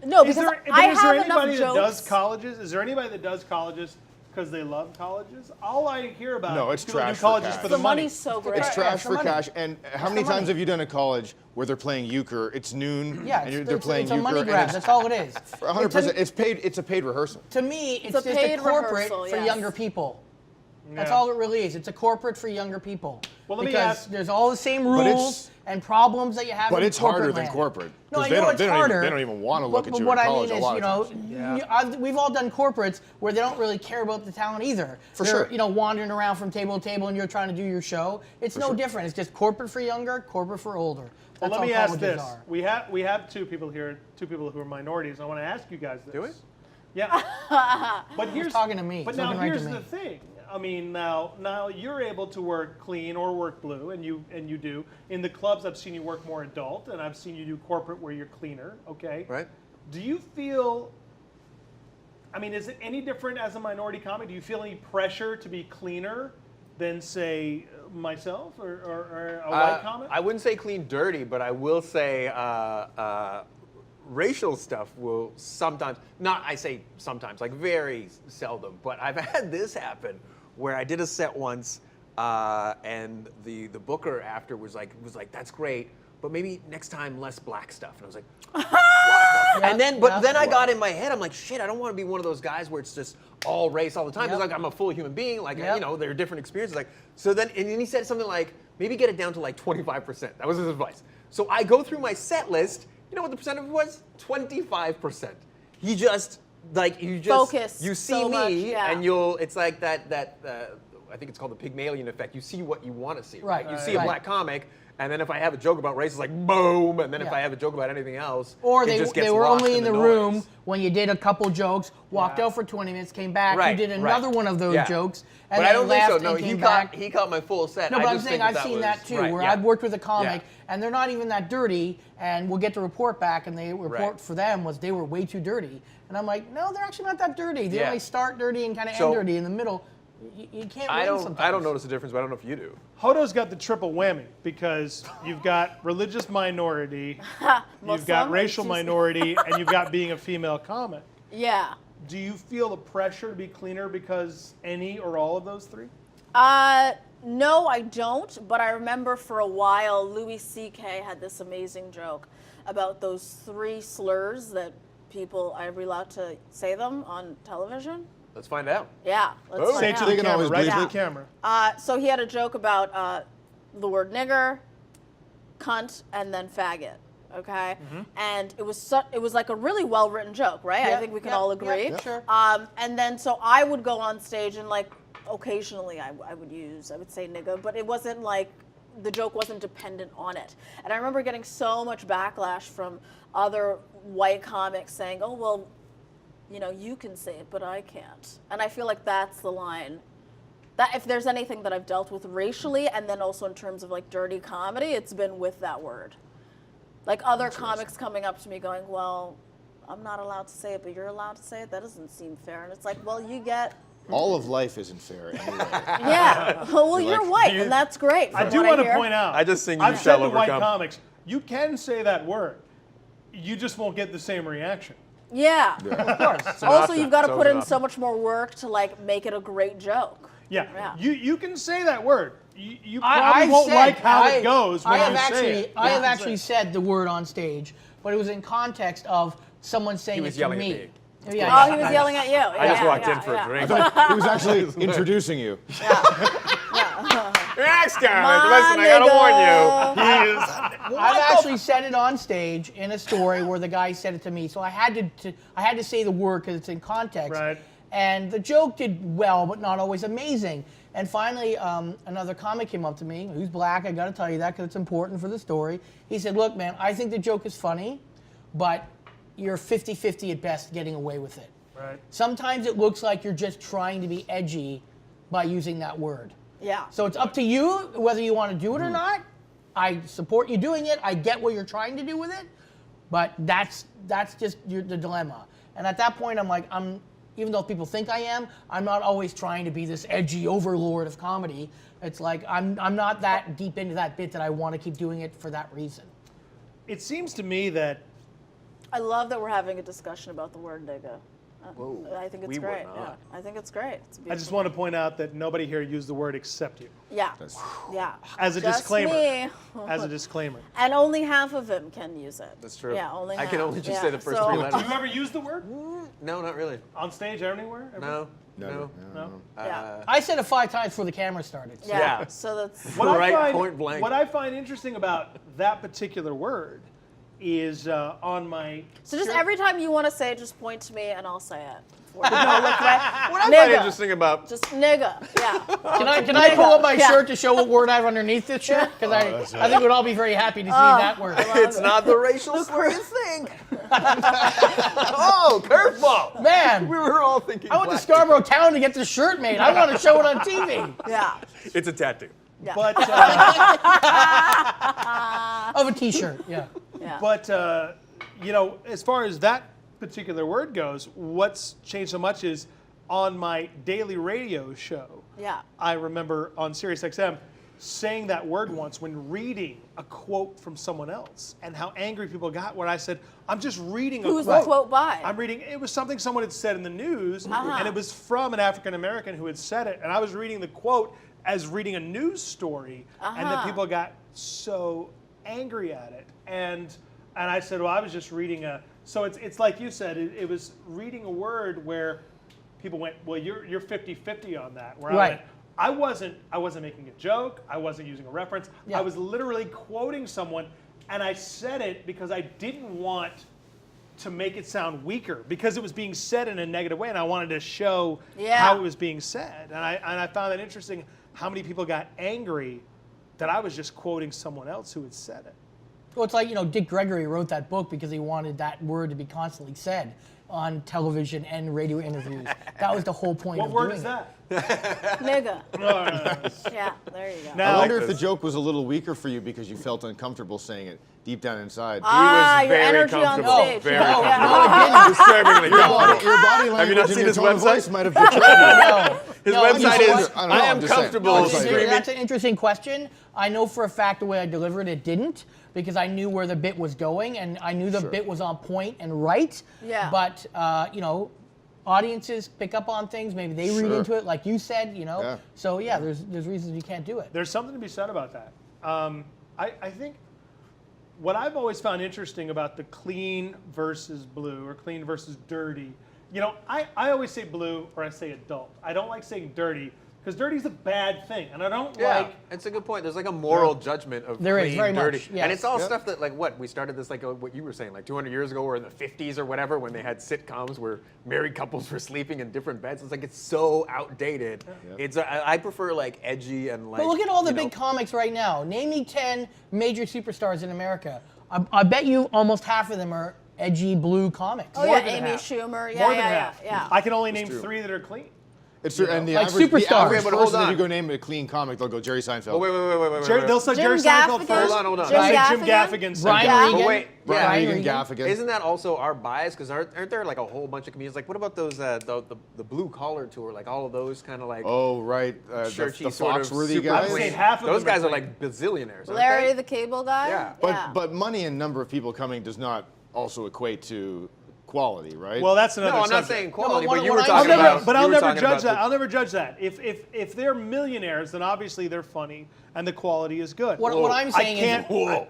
No, Is because there, I is have there enough anybody that jokes. does colleges? Is there anybody that does colleges because they love colleges? All I hear about No, it's is people that trash do for colleges cash. for the the money. money's so great. It's trash for for money. cash. And how many times have you done a college where they're playing euchre? It's noon, Yeah, and they're playing it's a euchre. money and grab. it's That's all it is. 100%. It's paid. It's a paid rehearsal. To me, it's a just a paid corporate rehearsal, for yes. younger people. That's Yeah. all it really is. It's a corporate for younger people. Well, let me because ask- there's all the same But it's- rules and problems that you have But in it's harder corporate than land. corporate. No, 'Cause I they know don't- it's they don't even- harder. they don't even wanna look but, at but you what in I college mean a is, lot you of know, times. we've all done corporates where they don't really care about the talent either. For They're, sure. you know, wandering around from table to table and you're trying to do your show. It's no different. It's just corporate for younger, corporate for older. Well, That's let all me ask colleges this: are. we have two people here, two people who are minorities. I want to ask you guys this. Do we? Yeah. But here's talking to me. But He's now looking right here's to me. the thing. I mean, now you're able to work clean or work blue, and you do. In the clubs, I've seen you work more adult, and I've seen you do corporate where you're cleaner. Okay. Right. Do you feel? I mean, is it any different as a minority comic? Do you feel any pressure to be cleaner than, say, myself or a white comic? I wouldn't say clean dirty, but I will say racial stuff will sometimes, not I say sometimes, like very seldom, but I've had this happen where I did a set once and the booker after was like, that's great, but maybe next time less black stuff. And I was like, what the And then, but then I got in my head, I'm like, shit, I don't want to be one of those guys where it's just all race all the time. It's like I'm a full human being. Like, you know, there are different experiences. Like, so then, and then he said something like, maybe get it down to like 25%. That was his advice. So I go through my set list. You know what the percentage was? 25%. He just, like, you just, focus you see so me, much, yeah. and you'll, it's like that I think it's called the Pygmalion effect. You see what you want to see. Right. You see a black comic, and then if I have a joke about race, it's like boom, and then if Yeah. I have a joke about anything else, Or it just gets they were lost only in the noise. room when you did a couple jokes, walked out for 20 minutes, came back, you did another one of those jokes, and but then I don't think left so. No, and came back. he caught my full set. No, I but I'm just saying think I've seen was, that too, right, where yeah. I've worked with a comic, Yeah. and they're not even that dirty, and we'll get the report back, and the report Right. for them was they were way too dirty. And I'm like, no, they're actually not that dirty. They Yeah. only start dirty and kind of So- end dirty in the middle. You can't I win don't sometimes. notice the difference, but I don't know if you do. Hoodo's got the triple whammy because you've got religious minority, you've got Muslim, racial minority, and you've got being a female comic. Yeah. Do you feel the pressure to be cleaner because any or all of those three? No, I don't. But I remember for a while, Louis C.K. had this amazing joke about those 3 slurs that people are we allowed to say them on television. Let's find out. Yeah, let's Say find it to out. the They can camera, always right bleep to it. the camera. So he had a joke about the word nigger, cunt, and then faggot. Okay, and it was like a really well written joke, right? I Yeah, think we can yeah, all agree. yeah, sure. And then so I would go on stage and like occasionally I would say nigga, but it wasn't like the joke wasn't dependent on it. And I remember getting so much backlash from other white comics saying, "Oh well, you know, you can say it, but I can't." And I feel like that's the line. That if there's anything that I've dealt with racially, and then also in terms of like dirty comedy, it's been with that word. Like other comics coming up to me going, "Well, I'm not allowed to say it, but you're allowed to say it. That doesn't seem fair." And it's like, well, you get, All of life isn't fair anyway. yeah. Well, You're you're like, white, do you- and that's great. I from do what want to hear. point out. I just think you I've said shall to white overcome. comics, you can say that word. You just won't get the same reaction. Yeah. Of course. an Also, option. you've got to It's put always in an so option. much more work to like make it a great joke. Yeah. Yeah. You can say that word. You probably I've won't said- like how it goes when I have you actually, say it. I have Yeah. actually said the word on stage, but it was in context of someone saying He was it to yelling at me. me. Yeah, Oh, he was yelling at you. I just walked in for a drink. He was actually introducing you. Next comic, listen, I gotta warn you. I've actually said it on stage in a story where the guy said it to me, so I had to say the word because it's in context. Right. And the joke did well, but not always amazing. And finally, another comic came up to me, who's black. I got to tell you that because it's important for the story. He said, "Look, man, I think the joke is funny, but you're 50-50 at best getting away with it. Right. Sometimes it looks like you're just trying to be edgy by using that word. Yeah. So it's up to you whether you want to do it or not. I support you doing it. I get what you're trying to do with it, but that's just the dilemma. And at that point, I'm like, even though people think I am, I'm not always trying to be this edgy overlord of comedy. It's like I'm not that deep into that bit that I want to keep doing it for that reason. It seems to me that I love that we're having a discussion about the word nigga. Whoa, I think it's we were great. not. Yeah, I think it's great. It's I just want to point out that nobody here used the word except you. Yeah. That's- Yeah. As a Just disclaimer. me. As a disclaimer. And only half of them can use it. That's true. Yeah, only I half. can only just Yeah, say the first so- 3 Do letters. you ever use the word? No, not really. On stage, anywhere? Ever? No. Never. No? Yeah. I said it 5 times before the camera started. So. Yeah. Yeah. So that's. What I Right, find- point blank. What I find interesting about that particular word is on my. So just shirt- every time you want to say it, just point to me and I'll say it. No, look right. What I find Nigga. interesting about Just nigga. Yeah. Can I pull up my Yeah. shirt to show what word I have underneath this shirt? Because I think we'd all be very happy to see that word. it's not the racial slur you think. Oh, curveball. Man, We were all thinking. I went to black. Scarborough Town to get this shirt made. I want to show it on TV. Yeah. It's a tattoo. Yeah. But, Of a T-shirt, yeah. Yeah. but you know, as far as that particular word goes, what's changed so much is on my daily radio show. Yeah. I remember on SiriusXM saying that word once when reading a quote from someone else, and how angry people got when I said, "I'm just reading a Who's quote." the quote by? I'm reading. It was something someone had said in the news, Uh-huh. and it was from an African American who had said it, and I was reading the quote as reading a news story, and then Uh-huh. people got so angry at it, and I said, "Well, I was just reading So it's like you said, it was reading a word where people went, well, you're 50-50 on that. Where Right. I wasn't making a joke. I wasn't using a reference. Yeah. I was literally quoting someone, and I said it because I didn't want to make it sound weaker because it was being said in a negative way, and I wanted to show how it was being said. And I found it interesting how many people got angry that I was just quoting someone else who had said it. Well, it's like, Dick Gregory wrote that book because he wanted that word to be constantly said on television and radio interviews. That was the whole point What of word doing is it. that? Nigga. No. Yeah, there you go. Now- I wonder if the this. joke was a little weaker for you because you felt uncomfortable saying it deep down inside. Ah, your very energy on comfortable. stage. Very No, comfortable. Disturbingly Your comfortable. body Have you language not and seen your his tone of website? voice might have betrayed you. His No, website you know is, what? I don't know, I I'm am just saying. comfortable No, That's screaming. an interesting question. I know for a fact the way I delivered it didn't, because I knew where the bit was going and I knew the bit was on point and right. Yeah. But audiences pick up on things. Maybe they read Sure. into it, like you said. Yeah. So yeah, there's reasons you can't do it. There's something to be said about that. I think what I've always found interesting about the clean versus blue or clean versus dirty, I always say blue or I say adult. I don't like saying dirty because dirty is a bad thing, and I don't Yeah, like. it's a good point. There's like a moral judgment of There is, clean, very dirty, much, yes. and it's all Yeah. stuff that we started this what you were saying 200 years ago or in the 50s or whatever when they had sitcoms where married couples were sleeping in different beds. It's so outdated. It's I prefer edgy and But look at all the big comics right now. Name me 10 major superstars in America. I bet you almost half of them are edgy blue comics. Oh, More yeah, than Amy half. Schumer. Yeah, More than yeah, half. yeah. I can only name 3 that are clean. It's true, and the Like average, the superstars. average Okay, but hold person, if on. you go name a clean comic, they'll go Jerry Seinfeld. Oh, wait. They'll say Jim Jerry Seinfeld Gaffigan. first. Hold on. Jim They'll say Jim Gaffigan. Gaffigan second. Brian Yeah. Regan. But wait, Brian yeah. Regan, Gaffigan. Isn't that also our bias? Because aren't there a whole bunch of comedians? What about those the blue collar tour? All of those kind of Oh, right. churchy the sort of Foxworthy super guys. I'd say half of Those them guys are are clean. bazillionaires. Aren't Larry they? the Cable Guy. Yeah. But money and number of people coming does not also equate to quality, right? Well, that's another No, I'm not subject. saying quality, what but you were I'm talking saying about. is- But you I'll were never talking judge about that. I'll never judge that. If they're millionaires, then obviously they're funny and the quality is good. What I'm saying I can't. is, Whoa.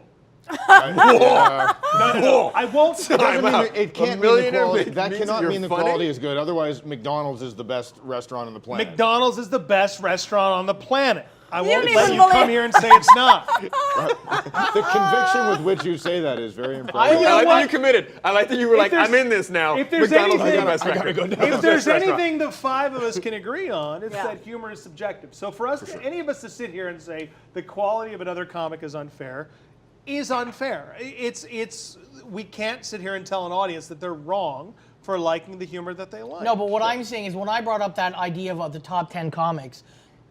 No. I won't. It doesn't mean out. it can't A mean the millionaire quality. That means cannot you're mean the funny? quality is good. Otherwise, McDonald's is the best restaurant on the planet. McDonald's is the best restaurant on the planet. I won't don't let even you come believe- here and say it's not. The conviction with which you say that is very I impressive. know I like what? that you committed. I like that you were like, there's- I'm in this now. if there's McDonald's is anything- the best I gotta record. go down. If there's Best restaurant. anything the 5 of us can agree on, it's Yeah. that humor is subjective. So for us, any of us to sit here and say the quality of another comic is unfair, is unfair. We can't sit here and tell an audience that they're wrong for liking the humor that they like. No, but what I'm saying is when I brought up that idea of the top 10 comics,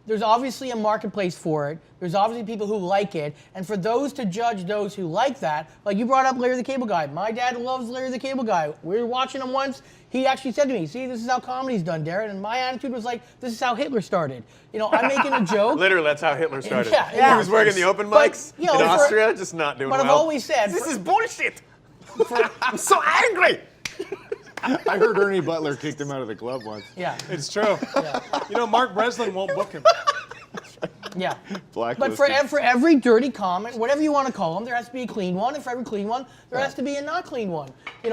there's obviously a marketplace for it. There's obviously people who like it. And for those to judge those who like that, like you brought up Larry the Cable Guy. My dad loves Larry the Cable Guy. We were watching him once. He actually said to me, see, this is how comedy's done, Darren. And my attitude was like, this is how Hitler started. I'm making a joke. Literally, that's how Hitler started. Yeah. He was working the open But, mics you know, in for- Austria, just not doing But well. I've always said, This is bullshit. I'm so angry. I heard Ernie Butler kicked him out of the club once. yeah, It's true. yeah, Mark Breslin won't book him. yeah. But Blacklisted. for every dirty comment, whatever you want to call them, there has to be a clean one. And for every clean one, there has to be a not clean one.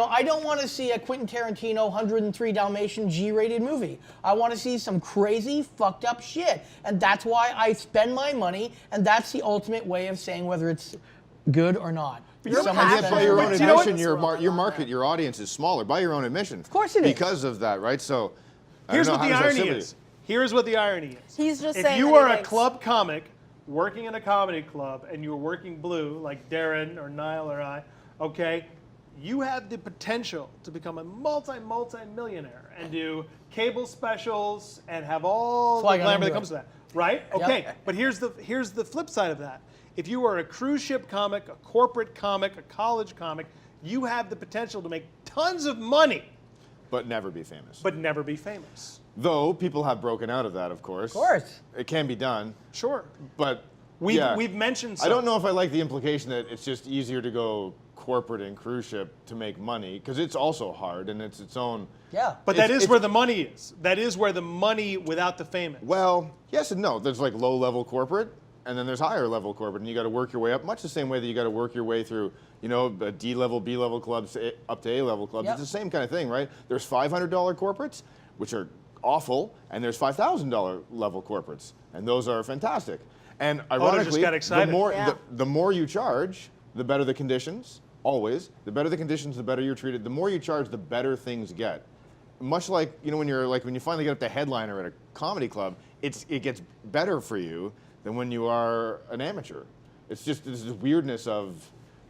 I don't want to see a Quentin Tarantino 103 Dalmatian G-rated movie. I want to see some crazy, fucked up shit. And that's why I spend my money, and that's the ultimate way of saying whether it's good or not. You're Someone passionate. Yet spends by your their own money. you know what? admission, your market, your audience is smaller. By your own admission. Of course it is. Because of that, right? So, I Here's don't know, what the how does that irony sit with is. Here's what the irony is. He's just if saying you that he are a thinks- club comic working in a comedy club and you're working blue, like Darren or Nile or I, okay, you have the potential to become a multi-millionaire and do cable specials and have all That's why I the got glamour that into comes it. with that, right? Okay, but here's the flip side of that. If you are a cruise ship comic, a corporate comic, a college comic, you have the potential to make tons of money, but never be famous. but never be famous. Though people have broken out of that, of course. Of course. It can be done, Sure. but We've mentioned some. I don't know if I like the implication that it's just easier to go corporate and cruise ship to make money, because it's also hard and it's its own. Yeah. But that It's- is where the money is. That is where the money without the fame is. Well, yes and no. There's like low-level corporate, and then there's higher level corporate, and you got to work your way up, much the same way that you got to work your way through, D level, B level clubs up to A level clubs. Yep. It's the same kind of thing, right? There's $500 corporates, which are awful, and there's $5,000 level corporates, and those are fantastic. And ironically, just got excited. the more you charge, the better the conditions. Always, the better the conditions, the better you're treated. The more you charge, the better things get. Much like when you finally get up to headliner at a comedy club, it gets better for you than when you are an amateur. It's just this weirdness of.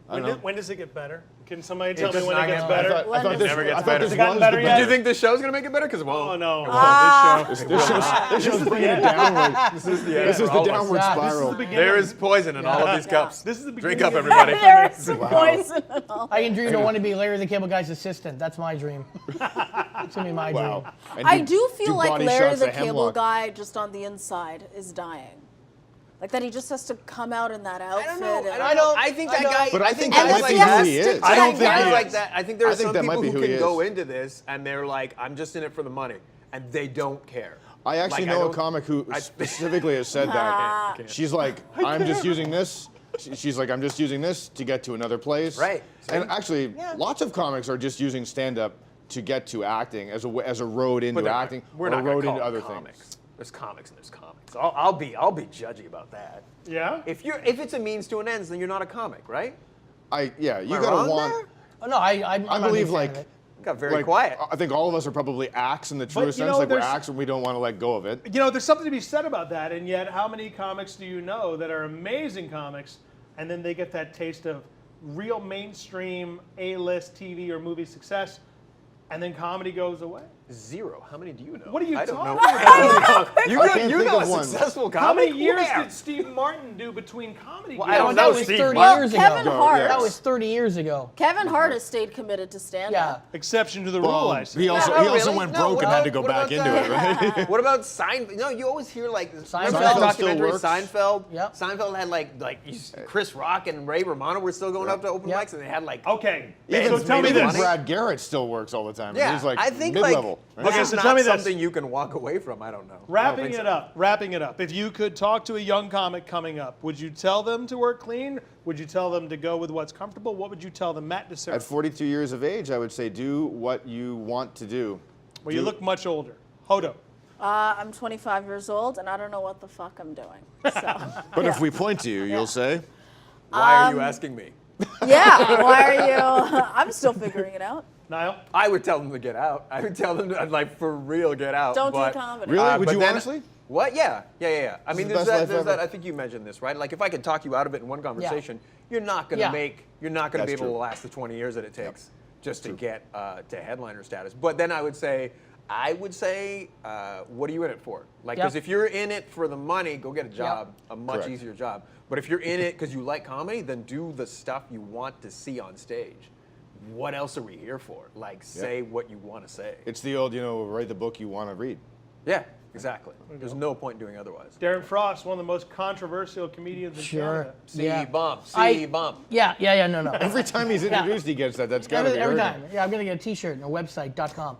When does it get better? Can somebody tell me does when not it gets get better? I thought this, never gets I thought better. this Has it gotten was better the yet? Do you think this show's gonna make it better? Because it won't. Oh no! This show's bringing it downward. This is the This is the downward Yeah, this is spiral. the beginning. There is poison in all of these cups. This is the Drink beginning up, of- everybody. There's some poison and all. I can dream to want to be Larry the Cable Guy's assistant. That's my dream. It's gonna be my dream. Wow. And I do feel like body Larry shots the of Cable hemlock. Guy just on the inside is dying. Like that he just has to come out in that outfit. I don't know. and- I don't know. I think that guy. But I think And that the might be who he fiesta is. I don't think guys he like is. that. I think there are I think some that might people be who who he can go is. into this and they're like, I'm just in it for the money, and they don't care. I actually Like, know a don't- comic who specifically has said I that. can't. She's like, I'm just using this. She's like, I'm just using this to get to another place. Right. And actually, lots of comics are just using stand-up to get to acting as a road into But acting we're or not a gonna road call into them other comics. things. There's comics and there's comics. I'll be judgy about that. Yeah. If it's a means to an end, then you're not a comic, right? You Am I gotta wrong want. there? Oh, no, I'm not a believe, big fan of it. Got very quiet. I think all of us are probably acts in the truest you sense. know, Like we're there's- acts and we don't want to let go of it. There's something to be said about that, and yet how many comics do you know that are amazing comics, and then they get that taste of real mainstream A-list TV or movie success, and then comedy goes away? Zero. How many do you know? What are you I don't know. talking I don't know. I can't You think know of a one. successful comic? How many years Where? did Steve Martin do between comedy Well, gigs? I don't that know, was Steve 30 Martin. years Kevin ago. Hart. yeah. That was 30 years ago. Kevin Hart has stayed committed to stand Yeah. up. Exception to the rule, I say. He also No, he also really? went No, broke what and had to about- go what back about into it, that? right? What about Seinfeld? No, you always hear like remember that Seinfeld still documentary works. Seinfeld. Yep. Seinfeld had Chris Rock and Ray Romano were still going up to open Yep. mics, and they had like Okay, Even, so tell me even this. Brad Garrett still works all the time. yeah. He's like I think mid-level. right? Okay, this so is tell not me this. something you can walk away from. I don't know. Wrapping I don't it think so. up. If you could talk to a young comic coming up, would you tell them to work clean? Would you tell them to go with what's comfortable? What would you tell them, Matt Disero? At 42 years of age, I would say do what you want to do. Well, you look much older. Hodo. I'm 25 years old, and I don't know what the fuck I'm doing. So, But if we point to you, you'll say, Why are you asking me? yeah, why are you? I'm still figuring it out. Niall? I would tell them to get out. I would tell them to like for real get out. Don't but, do comedy. Really? Would but you then- honestly? What? Yeah. I mean, the there's best that. life ever. I think you mentioned this, right? Like, if I could talk you out of it in one conversation, you're not gonna Yeah. you're not gonna be That's able to true. last the 20 years that it takes just to get to headliner status. But then I would say, what are you in it for? Like, Yeah. because if you're in it for the money, go get a job, a much Correct. easier job. But if you're in it because you like comedy, then do the stuff you want to see on stage. What else are we here for? Like, say what you want to say. It's the old, write the book you want to read. Yeah, exactly. There's no point doing otherwise. Darren Frost, one of the most controversial comedians in Sure. Canada. C Yeah. bump, C I- bump. Yeah, no. Every time he's introduced, he gets that. That's got to be Every urgent. time. Yeah, I'm going to get a t-shirt and a website.com.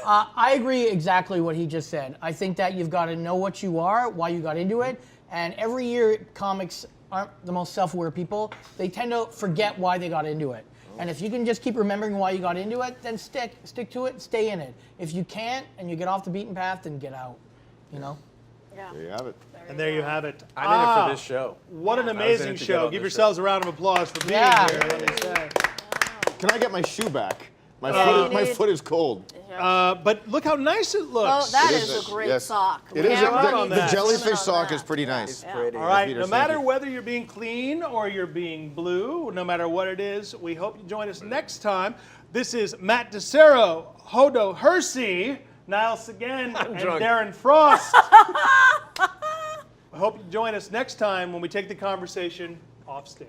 I agree exactly what he just said. I think that you've got to know what you are, why you got into it. And every year, comics aren't the most self-aware people. They tend to forget why they got into it. And if you can just keep remembering why you got into it, then stick to it, stay in it. If you can't and you get off the beaten path, then get out. Yeah. There you have it. And there you have it. I'm in it for this show. What an I was in amazing it to get show. on Give this yourselves a round of applause for being Yeah. here, let me say. Can I get my shoe back? My you foot is cold. But look how nice it looks. Oh, that It is is a great yes. sock. It is. Hammer The, on the that. jellyfish Hammer on sock that. is pretty nice. It's Yeah. pretty. All right, Peter, no thank matter you. whether you're being clean or you're being blue, no matter what it is, we hope you join us next time. This is Matt Disero, Hoodo Hersi, Nile Seguin, and drunk. Darren Frost. I hope you join us next time when we take the conversation off stage.